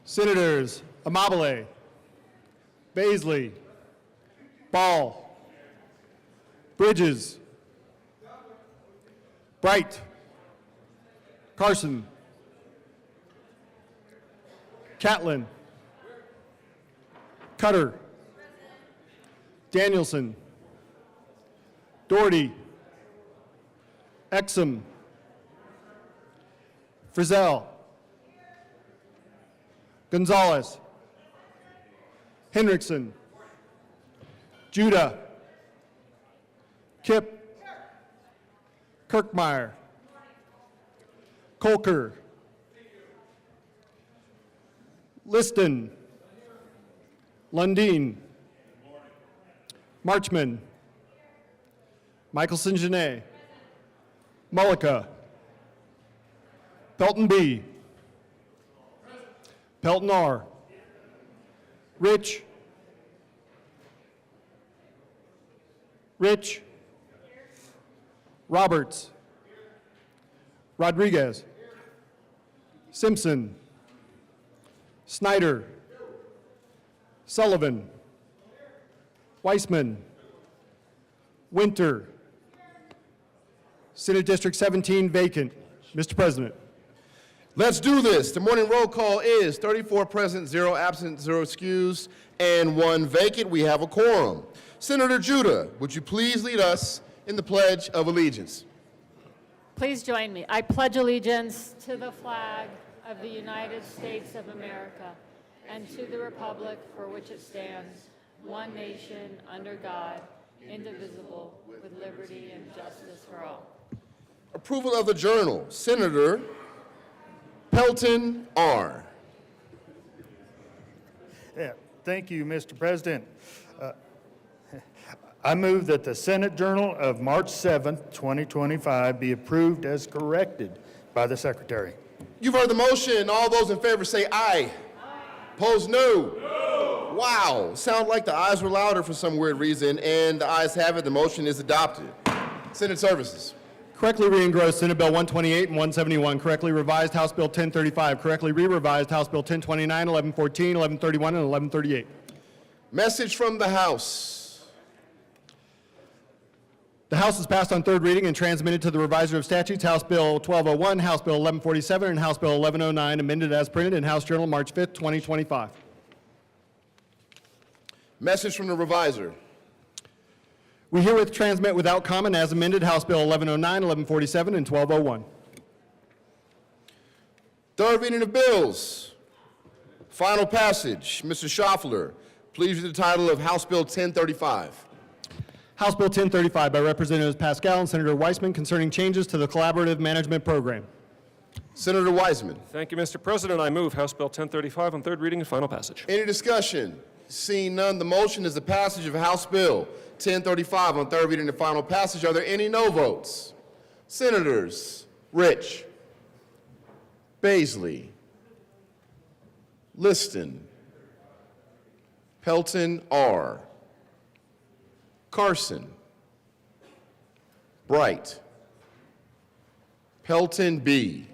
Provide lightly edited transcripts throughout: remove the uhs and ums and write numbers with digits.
Senators Amabile, Baisley, Ball, Bridges, Bright, Carson, Catlin, Cutter, Danielson, Doherty, Exum, Frizzell, Gonzalez, Hendrickson, Judah, Kipp, Kirkmeyer, Kolker, Liston, Lundeen, Marchman, Michelson Genet, Mullica, Pelton B, Pelton R, Rich, Roberts, Rodriguez, Simpson, Snyder, Sullivan, Weissman, Winter. Senate District 17 vacant. Mr. President. Let's do this. The morning roll call is 34 present, 0 absent, 0 excused, and 1 vacant. We have a quorum. Senator Judah, would you please lead us in the Pledge of Allegiance? Please join me. I pledge allegiance to the flag of the United States of America and to the republic for which it stands, one nation, under God, indivisible, with liberty and justice for all. Approval of the journal. Senator Pelton R. Yeah, thank you, Mr. President. I move that the Senate Journal of March 7th, 2025 be approved as corrected by the Secretary. You've heard the motion. All those in favor say aye. Opposed, no. No. Wow. Sound like the ayes were louder for some weird reason, and the ayes have it. The motion is adopted. Senate Services. Correctly re-engrossed Senate Bill 128 and 171. Correctly revised House Bill 1035. Correctly re-revised House Bill 1029, 1114, 1131, and 1138. Message from the House. The House has passed on third reading and transmitted to the Reviser of Statutes House Bill 1201, House Bill 1147, and House Bill 1109, amended as printed in House Journal March 5th, 2025. Message from the Reviser. We herewith transmit without comment as amended House Bill 1109, 1147, and 1201. Third reading of bills. Final passage. Mr. Schaffler, please read the title of House Bill 1035. House Bill 1035 by Representatives Pascal and Senator Weissman concerning changes to the Collaborative Management Program. Senator Weissman. Thank you, Mr. President. I move House Bill 1035 on third reading and final passage. Any discussion? Seeing none, the motion is the passage of House Bill 1035 on third reading and final passage. Are there any no votes? Senators Rich, Baisley, Liston, Pelton R., Carson, Bright, Pelton B.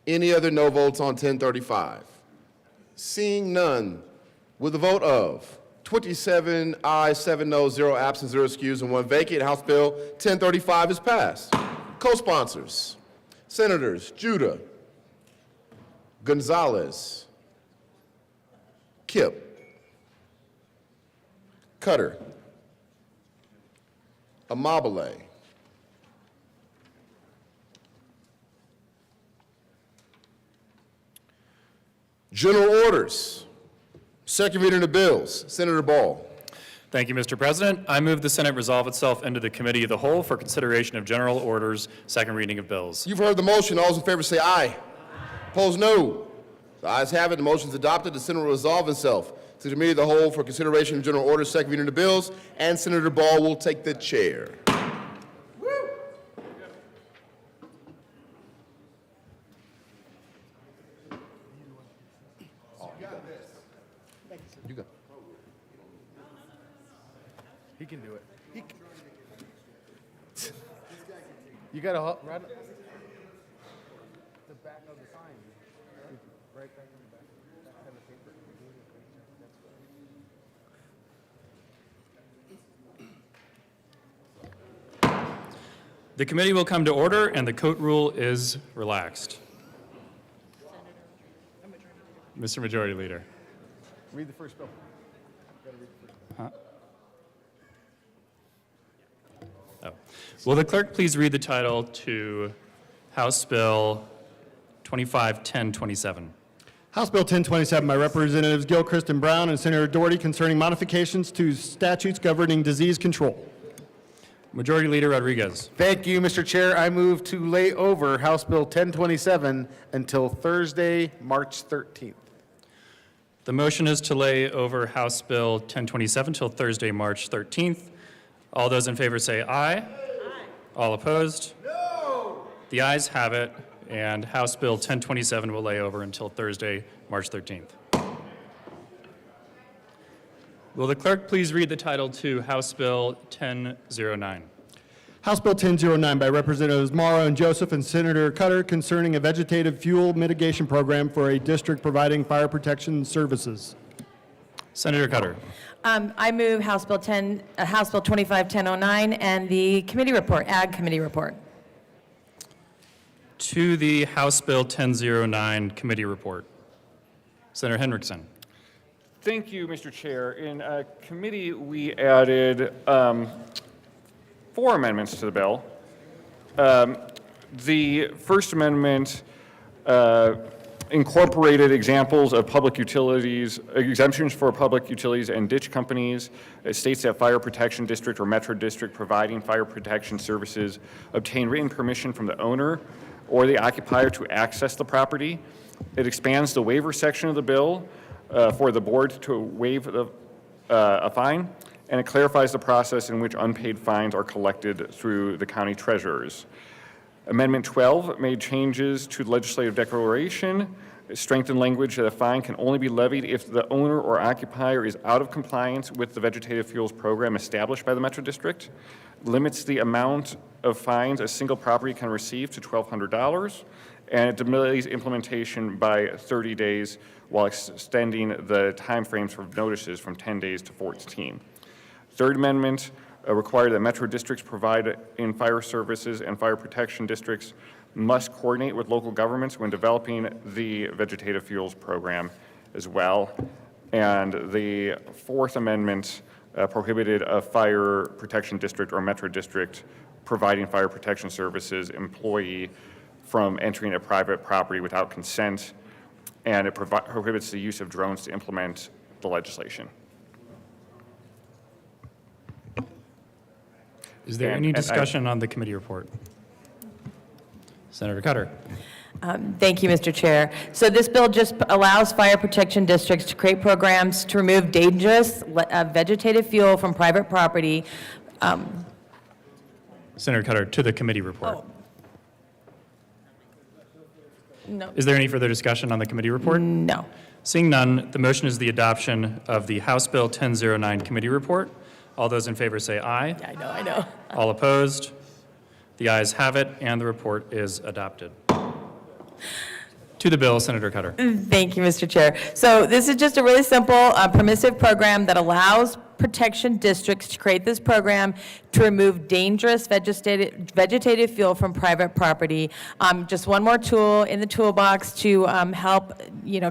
Any other no votes on 1035? Seeing none, with a vote of 27 ayes, 7 noes, 0 absent, 0 excused, and 1 vacant, House Bill 1035 is passed. Co-sponsors, Senators Judah, Gonzalez, Kipp, Cutter, Amabile, General orders. Second reading of bills. Senator Ball. Thank you, Mr. President. I move the Senate resolve itself into the Committee of the Whole for consideration of general orders, second reading of bills. You've heard the motion. All those in favor say aye. Opposed, no. The ayes have it. The motion is adopted. The Senate will resolve itself to the Committee of the Whole for consideration of general orders, second reading of bills, and Senator Ball will take the chair. You go. He can do it. You got to right the back of the sign. The committee will come to order, and the coat rule is relaxed. Mr. Majority Leader. Read the first bill. Oh. Will the clerk please read the title to House Bill 251027? House Bill 1027 by Representatives Gilchrist and Brown and Senator Doherty concerning modifications to statutes governing disease control. Majority Leader Rodriguez. Thank you, Mr. Chair. I move to lay over House Bill 1027 until Thursday, March 13th. The motion is to lay over House Bill 1027 till Thursday, March 13th. All those in favor say aye. Aye. All opposed? No. The ayes have it, and House Bill 1027 will lay over until Thursday, March 13th. Will the clerk please read the title to House Bill 1009? House Bill 1009 by Representatives Morrow and Joseph and Senator Cutter concerning a vegetative fuel mitigation program for a district providing fire protection services. Senator Cutter. I move House Bill 251009 and the committee report, Ag Committee report. To the House Bill 1009 committee report. Senator Henriksen. Thank you, Mr. Chair. In committee, we added 4 amendments to the bill. The First Amendment incorporated examples of public utilities, exemptions for public utilities and ditch companies. It states that fire protection district or metro district providing fire protection services obtain written permission from the owner or the occupier to access the property. It expands the waiver section of the bill for the board to waive a fine, and it clarifies the process in which unpaid fines are collected through the county treasurers. Amendment 12 made changes to the legislative declaration, strengthened language that a fine can only be levied if the owner or occupier is out of compliance with the vegetative fuels program established by the Metro District, limits the amount of fines a single property can receive to $1,200, and it delays implementation by 30 days while extending the timeframes for notices from 10 days to 14. Third Amendment required that Metro districts provide in fire services and fire protection districts must coordinate with local governments when developing the vegetative fuels program as well. And the Fourth Amendment prohibited a fire protection district or Metro district providing fire protection services employee from entering a private property without consent, and it prohibits the use of drones to implement the legislation. Is there any discussion on the committee report? Senator Cutter. Thank you, Mr. Chair. So this bill just allows fire protection districts to create programs to remove dangerous vegetative fuel from private property. Senator Cutter, to the committee report. No. Is there any further discussion on the committee report? No. Seeing none, the motion is the adoption of the House Bill 1009 committee report. All those in favor say aye. I know. All opposed? The ayes have it, and the report is adopted. To the bill, Senator Cutter. Thank you, Mr. Chair. So this is just a really simple permissive program that allows protection districts to create this program to remove dangerous vegetative fuel from private property. Just one more tool in the toolbox to help,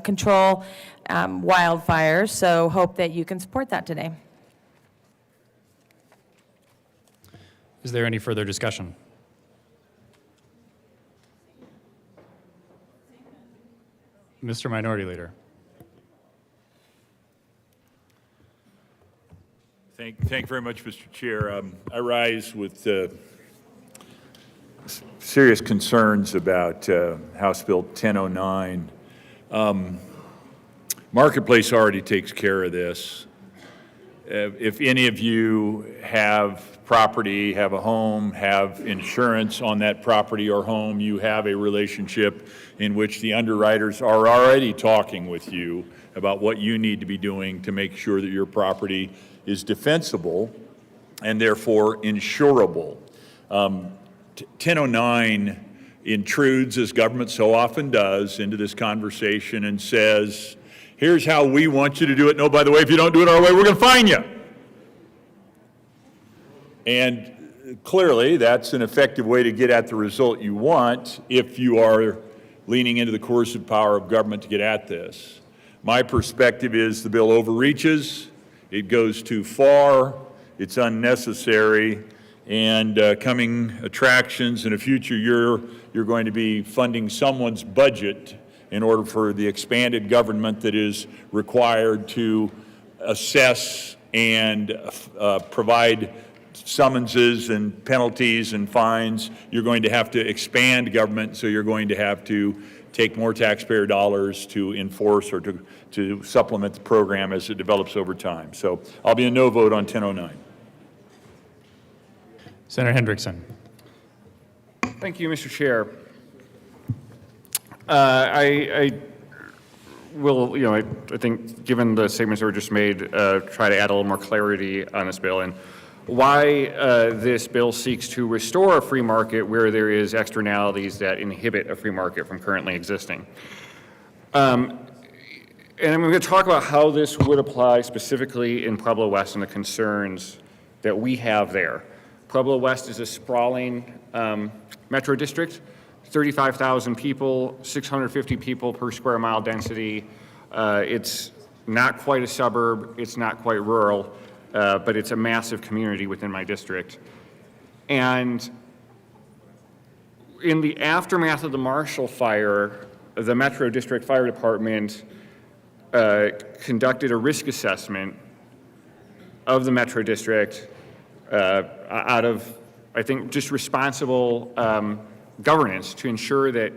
control wildfires. So hope that you can support that today. Is there any further discussion? Mr. Minority Leader. Thank you very much, Mr. Chair. I rise with serious concerns about House Bill 1009. Marketplace already takes care of this. If any of you have property, have a home, have insurance on that property or home, you have a relationship in which the underwriters are already talking with you about what you need to be doing to make sure that your property is defensible and therefore insurable. 1009 intrudes, as government so often does, into this conversation and says, here's how we want you to do it. No, by the way, if you don't do it our way, we're going to fine you. And clearly, that's an effective way to get at the result you want if you are leaning into the coercive power of government to get at this. My perspective is the bill overreaches, it goes too far, it's unnecessary, and coming attractions in a future year, you're going to be funding someone's budget in order for the expanded government that is required to assess and provide summonses and penalties and fines. You're going to have to expand government, so you're going to have to take more taxpayer dollars to enforce or to supplement the program as it develops over time. So I'll be a no vote on 1009. Senator Hendrickson. Thank you, Mr. Chair. I will, I think, given the statements that were just made, try to add a little more clarity on this bill and why this bill seeks to restore a free market where there is externalities that inhibit a free market from currently existing. And I'm going to talk about how this would apply specifically in Pueblo West and the concerns that we have there. Pueblo West is a sprawling metro district, 35,000 people, 650 people per square mile density. It's not quite a suburb, it's not quite rural, but it's a massive community within my district. And in the aftermath of the Marshall Fire, the Metro District Fire Department conducted a risk assessment of the Metro District out of, I think, just responsible governance to ensure that,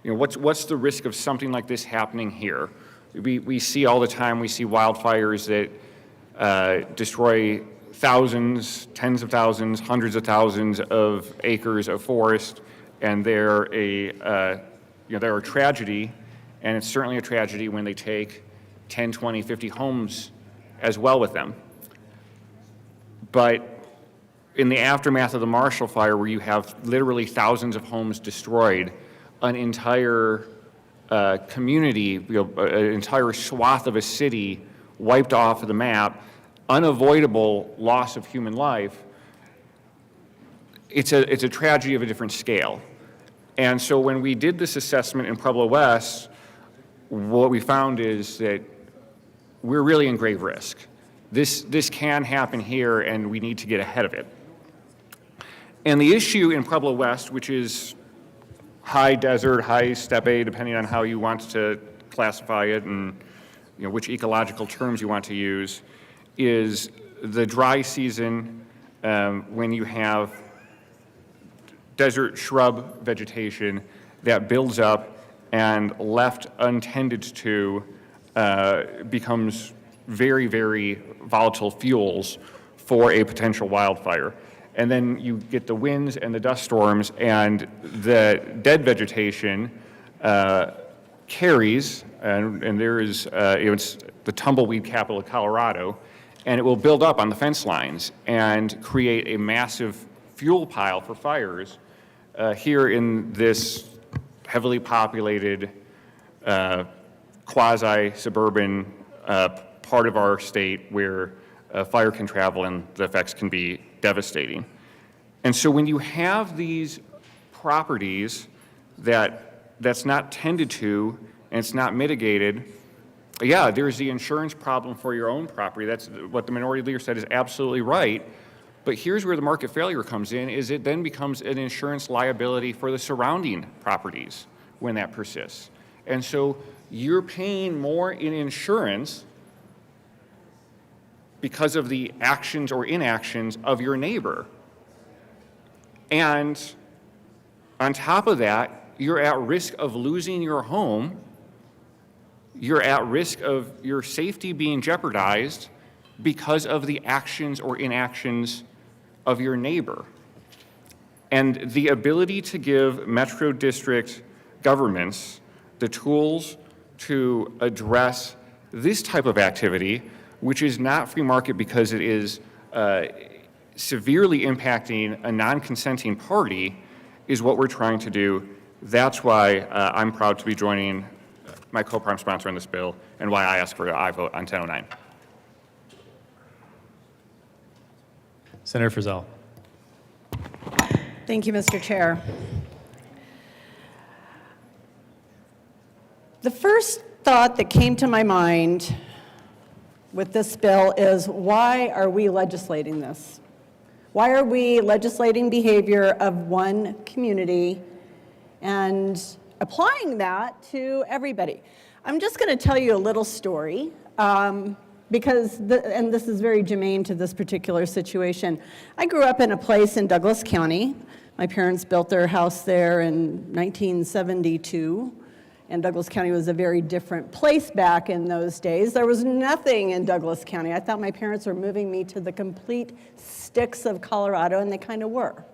what's the risk of something like this happening here? We see all the time, we see wildfires that destroy thousands, tens of thousands, hundreds of thousands of acres of forest, and they're a tragedy, and it's certainly a tragedy when they take 10, 20, 50 homes as well with them. But in the aftermath of the Marshall Fire, where you have literally thousands of homes destroyed, an entire community, an entire swath of a city wiped off of the map, unavoidable loss of human life, it's a tragedy of a different scale. And so when we did this assessment in Pueblo West, what we found is that we're really in grave risk. This can happen here, and we need to get ahead of it. And the issue in Pueblo West, which is high desert, high steppe, depending on how you want to classify it and which ecological terms you want to use, is the dry season when you have desert shrub vegetation that builds up and left untended to becomes very, very volatile fuels for a potential wildfire. And then you get the winds and the dust storms, and the dead vegetation carries, and there is, it's the tumbleweed capital of Colorado, and it will build up on the fence lines and create a massive fuel pile for fires here in this heavily populated, quasi-suburban part of our state where fire can travel and the effects can be devastating. And so when you have these properties that's not tended to and it's not mitigated, yeah, there's the insurance problem for your own property. That's what the minority leader said is absolutely right. But here's where the market failure comes in, is it then becomes an insurance liability for the surrounding properties when that persists. And so you're paying more in insurance because of the actions or inactions of your neighbor. And on top of that, you're at risk of losing your home. You're at risk of your safety being jeopardized because of the actions or inactions of your neighbor. And the ability to give Metro District governments the tools to address this type of activity, which is not free market because it is severely impacting a non-consenting party, is what we're trying to do. That's why I'm proud to be joining my co-prime sponsor on this bill and why I ask for an aye vote on 1009. Senator Frizzell. Thank you, Mr. Chair. The first thought that came to my mind with this bill is, why are we legislating this? Why are we legislating behavior of one community and applying that to everybody? I'm just going to tell you a little story, because, and this is very germane to this particular situation. I grew up in a place in Douglas County. My parents built their house there in 1972, and Douglas County was a very different place back in those days. There was nothing in Douglas County. I thought my parents were moving me to the complete sticks of Colorado, and they kind of were.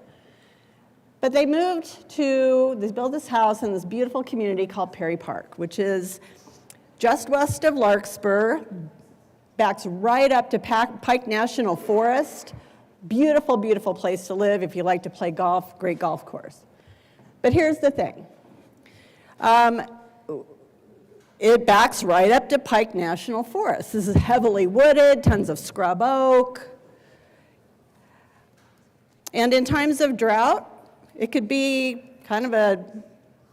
But they built this house in this beautiful community called Perry Park, which is just west of Larkspur, backs right up to Pike National Forest. Beautiful, beautiful place to live if you like to play golf, great golf course. But here's the thing. It backs right up to Pike National Forest. This is heavily wooded, tons of scrub oak. And in times of drought, it could be kind of a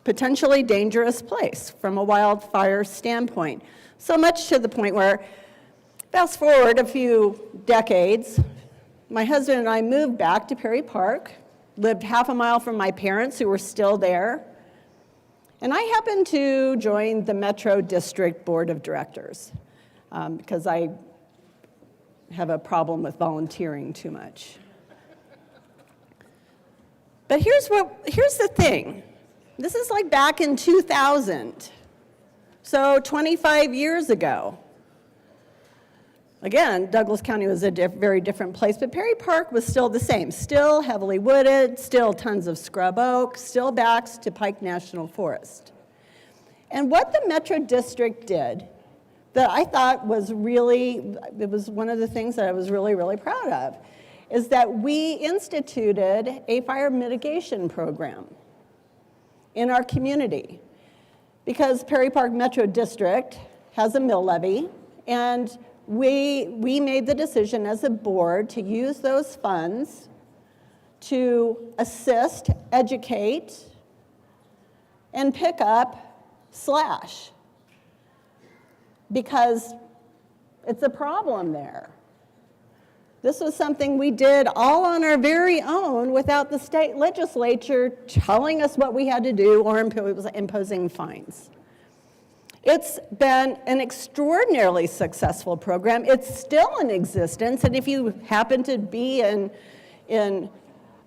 potentially dangerous place from a wildfire standpoint. So much to the point where, fast forward a few decades, my husband and I moved back to Perry Park, lived half a mile from my parents who were still there, and I happened to join the Metro District Board of Directors because I have a problem with volunteering too much. But here's the thing. This is like back in 2000, so 25 years ago. Again, Douglas County was a very different place, but Perry Park was still the same. Still heavily wooded, still tons of scrub oak, still backs to Pike National Forest. And what the Metro District did that I thought was really, it was one of the things that I was really, really proud of, is that we instituted a fire mitigation program in our community. Because Perry Park Metro District has a mill levy, and we made the decision as a board to use those funds to assist, educate, and pick up slash, because it's a problem there. This was something we did all on our very own without the state legislature telling us what we had to do or imposing fines. It's been an extraordinarily successful program. It's still in existence, and if you happen to be in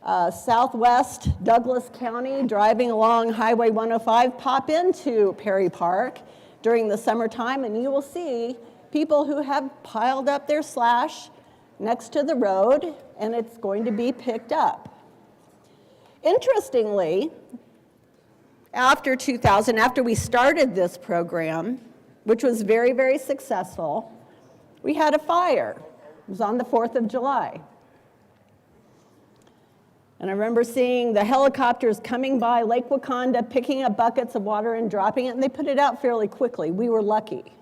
southwest Douglas County driving along Highway 105, pop into Perry Park during the summertime, and you will see people who have piled up their slash next to the road, and it's going to be picked up. Interestingly, after 2000, after we started this program, which was very, very successful, we had a fire. It was on the 4th of July. And I remember seeing the helicopters coming by Lake Wakanda, picking up buckets of water and dropping it, and they put it out fairly quickly. We were lucky.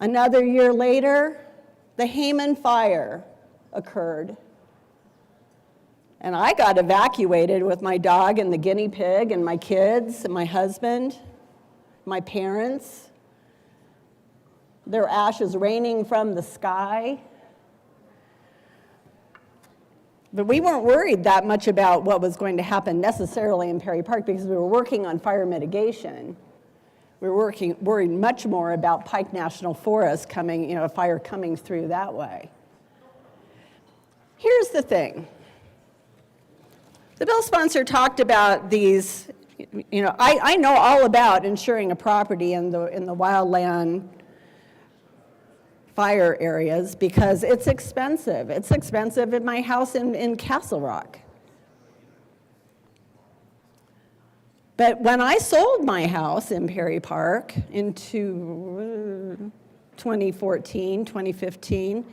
Another year later, the Hayman fire occurred. And I got evacuated with my dog and the guinea pig and my kids and my husband, my parents. Their ashes raining from the sky. But we weren't worried that much about what was going to happen necessarily in Perry Park because we were working on fire mitigation. We were worried much more about Pike National Forest coming, a fire coming through that way. Here's the thing. The bill sponsor talked about these, I know all about insuring a property in the wildland fire areas because it's expensive. It's expensive at my house in Castle Rock. But when I sold my house in Perry Park into 2014, 2015,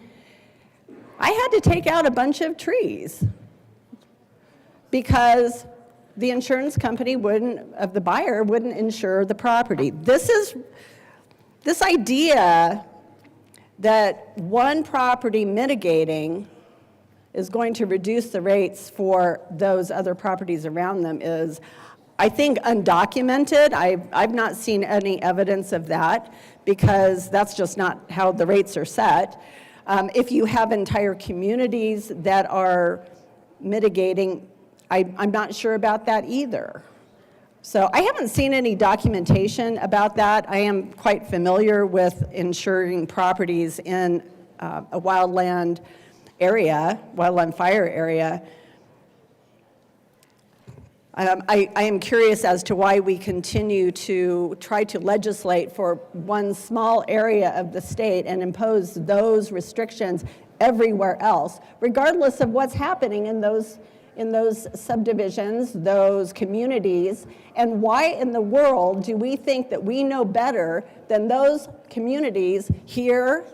I had to take out a bunch of trees. because the insurance company the buyer wouldn't insure the property. This idea that one property mitigating is going to reduce the rates for those other properties around them is, I think, undocumented. I've not seen any evidence of that, because that's just not how the rates are set. If you have entire communities that are mitigating, I'm not sure about that either. So I haven't seen any documentation about that. I am quite familiar with insuring properties in a wildland fire area. I am curious as to why we continue to try to legislate for one small area of the state and impose those restrictions everywhere else, regardless of what's happening in those subdivisions, those communities, and why in the world do we think that we know better than those communities here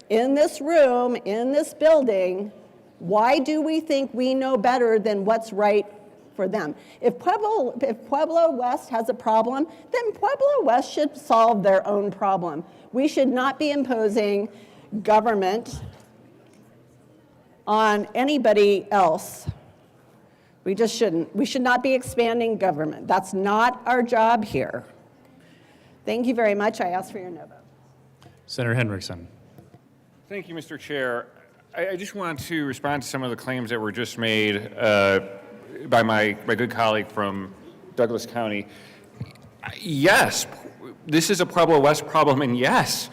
in this room, in this building? Why do we think we know better than what's right for them? If Pueblo West has a problem, then Pueblo West should solve their own problem. We should not be imposing government on anybody else. We just shouldn't. We should not be expanding government. That's not our job here. Thank you very much. I ask for your no vote. Senator Henriksen. Thank you, Mr. Chair. I just want to respond to some of the claims that were just made by my good colleague from Douglas County. Yes, this is a Pueblo West problem, and yes,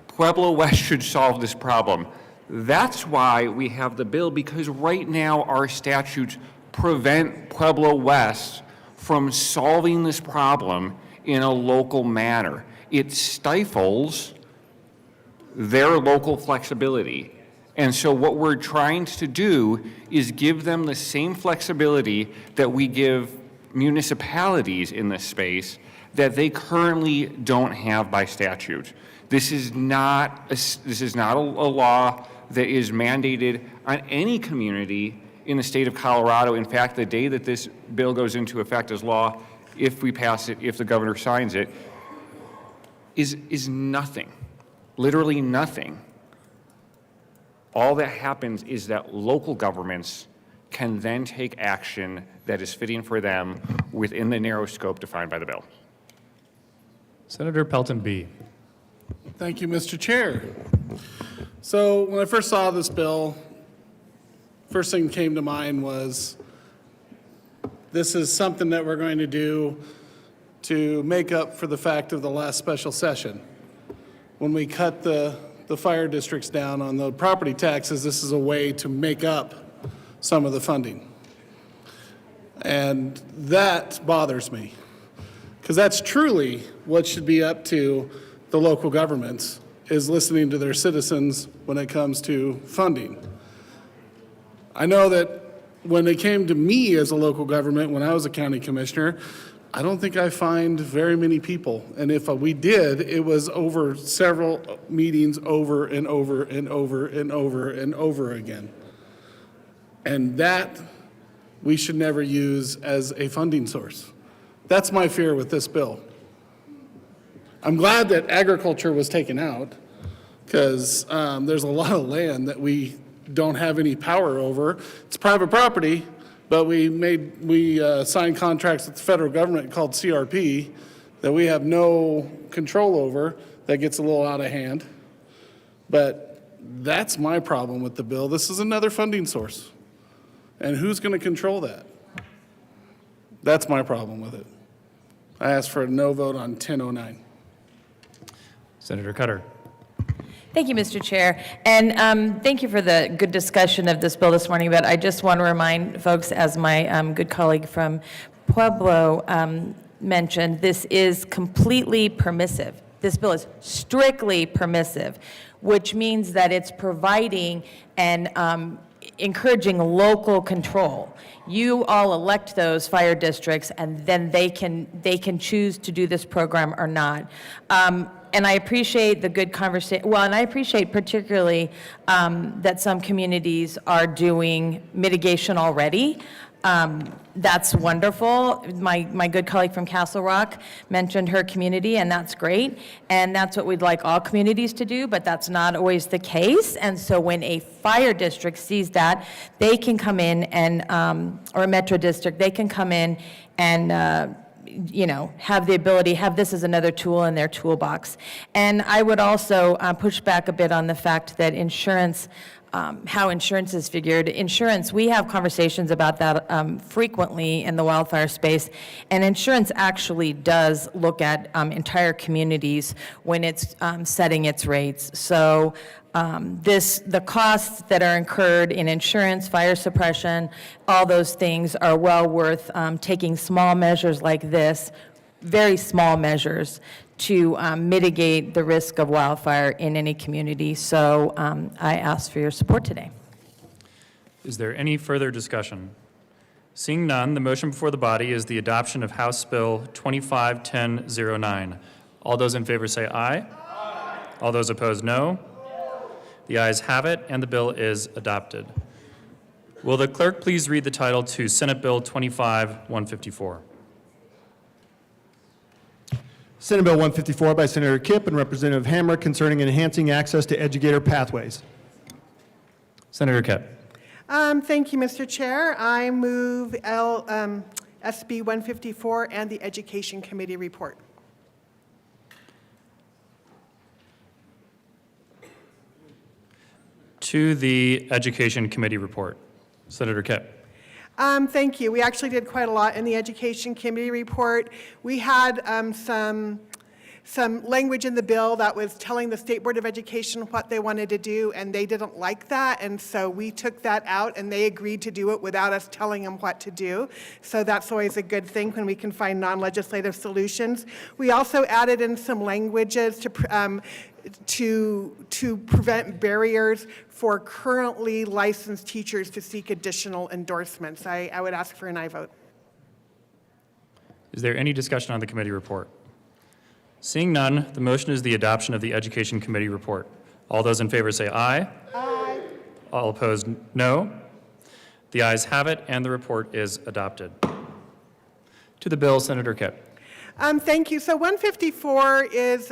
Pueblo West should solve this problem. That's why we have the bill, because right now our statutes prevent Pueblo West from solving this problem in a local manner. It stifles their local flexibility. And so what we're trying to do is give them the same flexibility that we give municipalities in this space that they currently don't have by statute. This is not a law that is mandated on any community in the state of Colorado. In fact, the day that this bill goes into effect as law, if we pass it, if the governor signs it, is nothing, literally nothing. All that happens is that local governments can then take action that is fitting for them within the narrow scope defined by the bill. Senator Pelton B. Thank you, Mr. Chair. So when I first saw this bill, first thing that came to mind was this is something that we're going to do to make up for the fact of the last special session. When we cut the fire districts down on the property taxes, this is a way to make up some of the funding. And that bothers me, because that's truly what should be up to the local governments, is listening to their citizens when it comes to funding. I know that when it came to me as a local government, when I was a county commissioner, I don't think I fined very many people. And if we did, it was over several meetings over and over and over and over and over again. And that we should never use as a funding source. That's my fear with this bill. I'm glad that agriculture was taken out, because there's a lot of land that we don't have any power over. It's private property, but we signed contracts with the federal government called CRP that we have no control over. That gets a little out of hand. But that's my problem with the bill. This is another funding source. And who's going to control that? That's my problem with it. I ask for a no vote on 1009. Senator Cutter. Thank you, Mr. Chair. And thank you for the good discussion of this bill this morning. But I just want to remind folks, as my good colleague from Pueblo mentioned, this is completely permissive. This bill is strictly permissive, which means that it's providing and encouraging local control. You all elect those fire districts, and then they can choose to do this program or not. And I appreciate the good conversation. Well, and I appreciate particularly that some communities are doing mitigation already. That's wonderful. My good colleague from Castle Rock mentioned her community, and that's great. And that's what we'd like all communities to do, but that's not always the case. And so when a fire district sees that, they can come in and, or a metro district, they can come in and, have the ability, have this as another tool in their toolbox. And I would also push back a bit on the fact that insurance, how insurance is figured. Insurance, we have conversations about that frequently in the wildfire space, and insurance actually does look at entire communities when it's setting its rates. So the costs that are incurred in insurance, fire suppression, all those things are well worth taking small measures like this, very small measures, to mitigate the risk of wildfire in any community. So I ask for your support today. Is there any further discussion? Seeing none, the motion before the body is the adoption of House Bill 251009. All those in favor say aye. Aye. All those opposed, no. The ayes have it, and the bill is adopted. Will the clerk please read the title to Senate Bill 25-154? Senate Bill 154 by Senator Kipp and Representative Hammer concerning enhancing access to educator pathways. Senator Kipp. Thank you, Mr. Chair. I move SB 154 and the Education Committee report. To the Education Committee report. Senator Kipp. Thank you. We actually did quite a lot in the Education Committee report. We had some language in the bill that was telling the State Board of Education what they wanted to do, and they didn't like that, and so we took that out, and they agreed to do it without us telling them what to do. So that's always a good thing when we can find non-legislative solutions. We also added in some languages to prevent barriers for currently licensed teachers to seek additional endorsements. I would ask for an aye vote. Is there any discussion on the committee report? Seeing none, the motion is the adoption of the Education Committee report. All those in favor say aye. Aye. All opposed, no. The ayes have it, and the report is adopted. To the bill, Senator Kipp. Thank you. So 154 is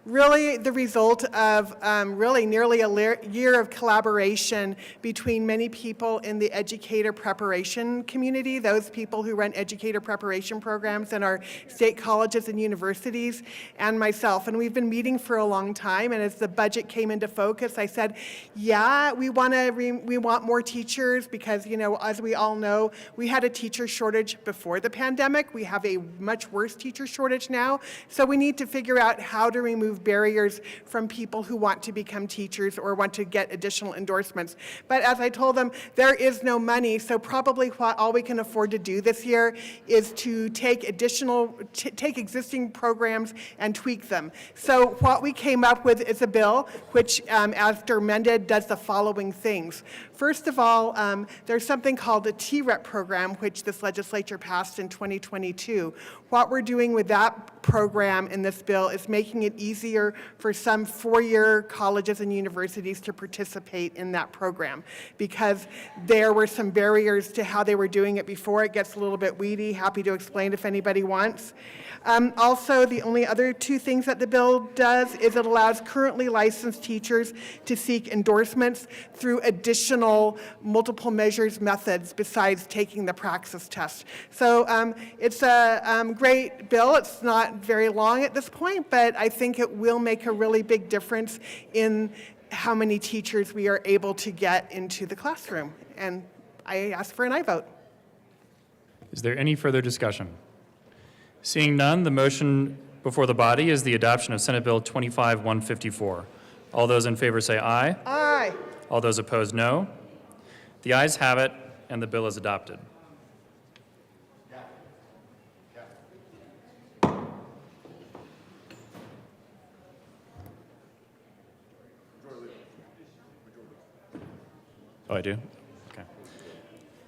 really the result of really nearly a year of collaboration between many people in the educator preparation community, those people who run educator preparation programs in our state colleges and universities, and myself. And we've been meeting for a long time, and as the budget came into focus, I said, yeah, we want more teachers because, as we all know, we had a teacher shortage before the pandemic. We have a much worse teacher shortage now. So we need to figure out how to remove barriers from people who want to become teachers or want to get additional endorsements. But as I told them, there is no money, so probably all we can afford to do this year is to take existing programs and tweak them. So what we came up with is a bill which, after amended, does the following things. First of all, there's something called a TREP program, which this legislature passed in 2022. What we're doing with that program in this bill is making it easier for some four-year colleges and universities to participate in that program, because there were some barriers to how they were doing it before. It gets a little bit weedy. Happy to explain if anybody wants. Also, the only other two things that the bill does is it allows currently licensed teachers to seek endorsements through additional multiple measures methods besides taking the praxis test. So it's a great bill. It's not very long at this point, but I think it will make a really big difference in how many teachers we are able to get into the classroom. And I ask for an aye vote. Is there any further discussion? Seeing none, the motion before the body is the adoption of Senate Bill 25-154. All those in favor say aye. Aye. All those opposed, no. The ayes have it, and the bill is adopted. Oh, I do? Okay.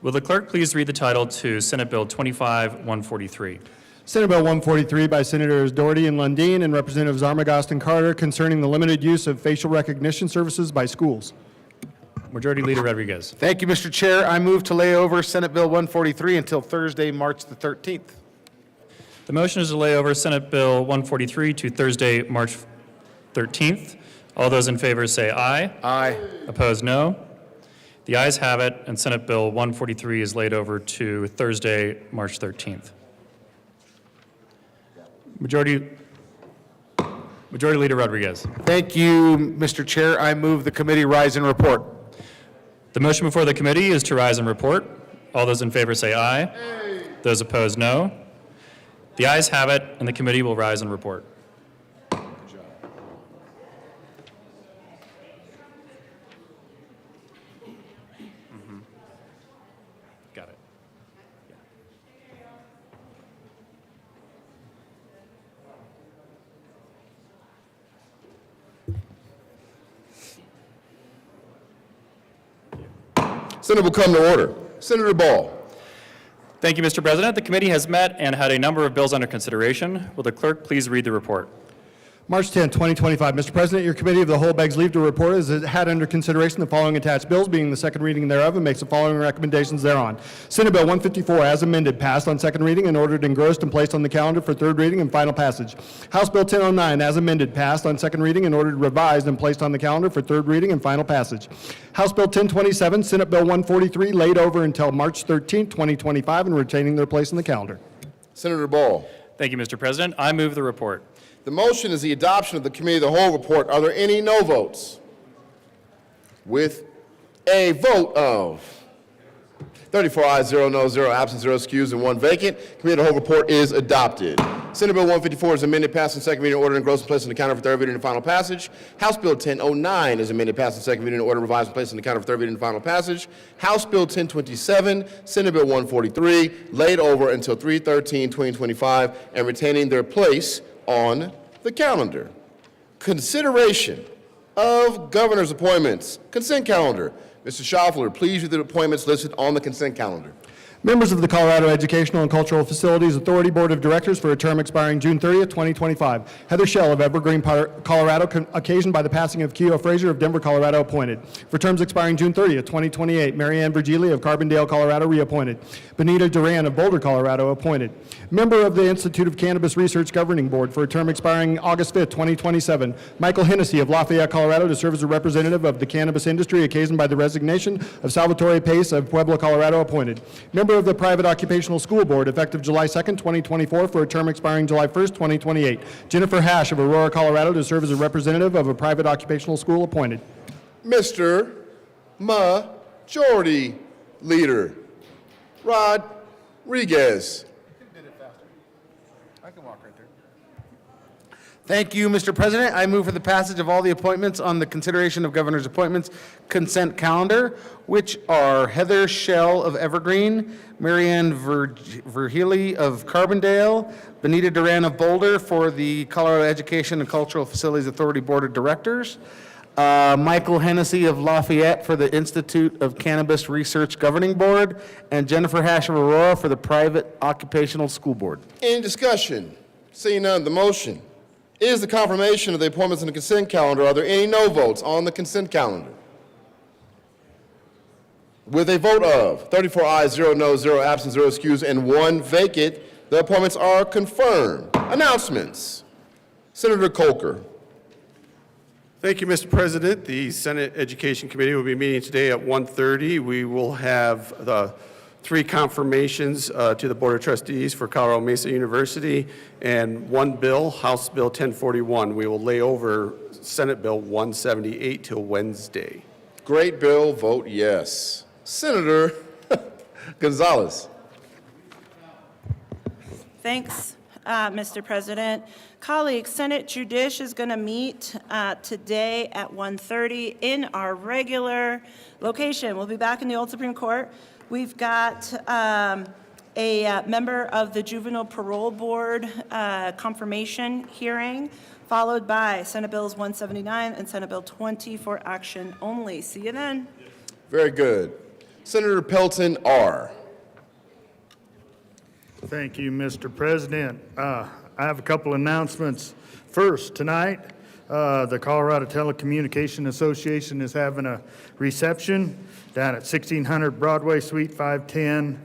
Will the clerk please read the title to Senate Bill 25-143? Senate Bill 143 by Senators Doherty and Lundin and Representatives Armagost and Carter concerning the limited use of facial recognition services by schools. Majority Leader Rodriguez. Thank you, Mr. Chair. I move to lay over Senate Bill 143 until Thursday, March the 13th. The motion is to lay over Senate Bill 143 to Thursday, March 13th. All those in favor say aye. Aye. Opposed, no. The ayes have it, and Senate Bill 143 is laid over to Thursday, March 13th. Majority Leader Rodriguez. Thank you, Mr. Chair. I move the committee rise and report. The motion before the committee is to rise and report. All those in favor say aye. Those opposed, no. The ayes have it, and the committee will rise and report. Got it. Senate will come to order. Senator Ball. Thank you, Mr. President. The committee has met and had a number of bills under consideration. Will the clerk please read the report? March 10, 2025. Mr. President, your committee of the whole begs leave to report as it had under consideration the following attached bills, being the second reading thereof, and makes the following recommendations thereon. Senate Bill 154, as amended, passed on second reading and ordered engrossed and placed on the calendar for third reading and final passage. House Bill 1009, as amended, passed on second reading and ordered revised and placed on the calendar for third reading and final passage. House Bill 1027, Senate Bill 143, laid over until March 13, 2025, and retaining their place in the calendar. Senator Ball. Thank you, Mr. President. I move the report. The motion is the adoption of the committee of the whole report. Are there any no votes? With a vote of 34 ayes, 0 no, 0 absent, 0 excused, and 1 vacant, committee of the whole report is adopted. Senate Bill 154 is amended, passed in second reading, ordered engrossed and placed on the counter for third reading and final passage. House Bill 1009 is amended, passed in second reading, ordered revised and placed on the counter for third reading and final passage. House Bill 1027, Senate Bill 143, laid over until 3/13/2025 and retaining their place on the calendar. Consideration of governor's appointments. Consent calendar. Mr. Schaffler, please read the appointments listed on the consent calendar. Members of the Colorado Educational and Cultural Facilities Authority Board of Directors for a term expiring June 30th, 2025. Heather Shell of Evergreen, Colorado, occasioned by the passing of Keough Frazier of Denver, Colorado, appointed. For terms expiring June 30th, 2028. Mary Ann Virgili of Carbondale, Colorado, reappointed. Benita Duran of Boulder, Colorado, appointed. Member of the Institute of Cannabis Research Governing Board for a term expiring August 5th, 2027. Michael Hennessy of Lafayette, Colorado, to serve as a representative of the cannabis industry occasioned by the resignation of Salvatore Pace of Pueblo, Colorado, appointed. Member of the Private Occupational School Board, effective July 2nd, 2024, for a term expiring July 1st, 2028. Jennifer Hash of Aurora, Colorado, to serve as a representative of a private occupational school, appointed. Mr. Majority Leader Rodriguez. Thank you, Mr. President. I move for the passage of all the appointments on the consideration of governor's appointments consent calendar, which are Heather Shell of Evergreen, Marianne Virgili of Carbondale, Benita Duran of Boulder for the Colorado Education and Cultural Facilities Authority Board of Directors, Michael Hennessy of Lafayette for the Institute of Cannabis Research Governing Board, and Jennifer Hash of Aurora for the Private Occupational School Board. Any discussion? Seeing none, the motion is the confirmation of the appointments on the consent calendar. Are there any no votes on the consent calendar? With a vote of 34 ayes, 0 no, 0 absent, 0 excused, and 1 vacant, the appointments are confirmed. Announcements. Senator Kolker. Thank you, Mr. President. The Senate Education Committee will be meeting today at 1:30. We will have the 3 confirmations to the Board of Trustees for Colorado Mesa University, and 1 bill, House Bill 1041. We will lay over Senate Bill 178 till Wednesday. Great bill, vote yes. Senator Gonzalez. Thanks, Mr. President. Colleagues, Senate Judish is going to meet today at 1:30 in our regular location. We'll be back in the old Supreme Court. We've got a member of the Juvenile Parole Board confirmation hearing, followed by Senate Bills 179 and Senate Bill 20 for action only. See you then. Very good. Senator Pelton R. Thank you, Mr. President. I have a couple announcements. First, tonight, The Colorado Telecommunication Association is having a reception down at 1600 Broadway, Suite 510.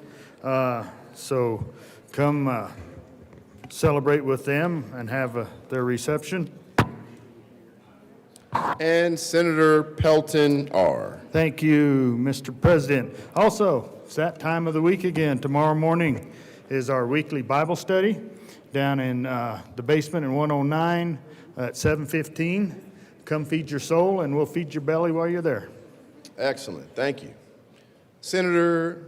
So come celebrate with them and have their reception. And Senator Pelton R. Thank you, Mr. President. Also, it's that time of the week again. Tomorrow morning is our weekly Bible study down in the basement in 109 at 7:15. Come feed your soul, and we'll feed your belly while you're there. Excellent, thank you. Senator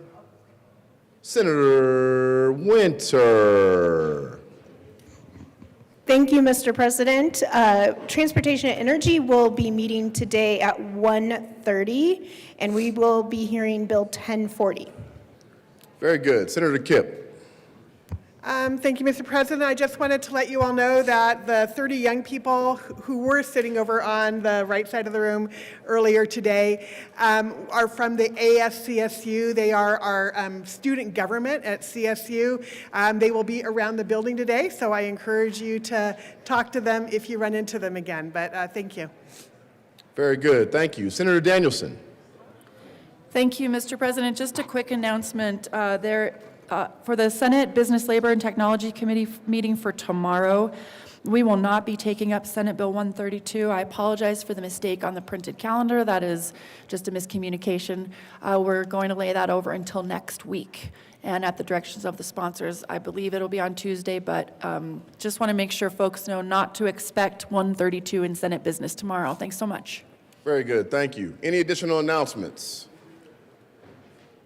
Winter. Thank you, Mr. President. Transportation and Energy will be meeting today at 1:30, and we will be hearing Bill 1040. Very good. Senator Kipp. Thank you, Mr. President. I just wanted to let you all know that the 30 young people who were sitting over on the right side of the room earlier today are from the ASCSU. They are our student government at CSU. They will be around the building today, so I encourage you to talk to them if you run into them again. But thank you. Very good. Thank you. Senator Danielson. Thank you, Mr. President. Just a quick announcement. For the Senate Business, Labor, and Technology Committee meeting for tomorrow, we will not be taking up Senate Bill 132. I apologize for the mistake on the printed calendar. That is just a miscommunication. We're going to lay that over until next week. And at the directions of the sponsors, I believe it'll be on Tuesday, but just want to make sure folks know not to expect 132 in Senate business tomorrow. Thanks so much. Very good. Thank you. Any additional announcements?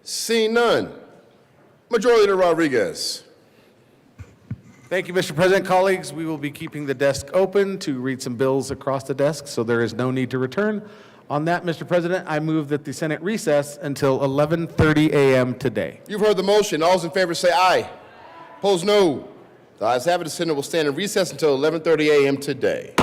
Seeing none. Majority Leader Rodriguez. Thank you, Mr. President. Colleagues, we will be keeping the desk open to read some bills across the desk, so there is no need to return. On that, Mr. President, I move that the Senate recess until 11:30 a.m. today. You've heard the motion. All those in favor say aye. Opposed, no. The ayes have it. The Senate will stand in recess until 11:30 a.m. today.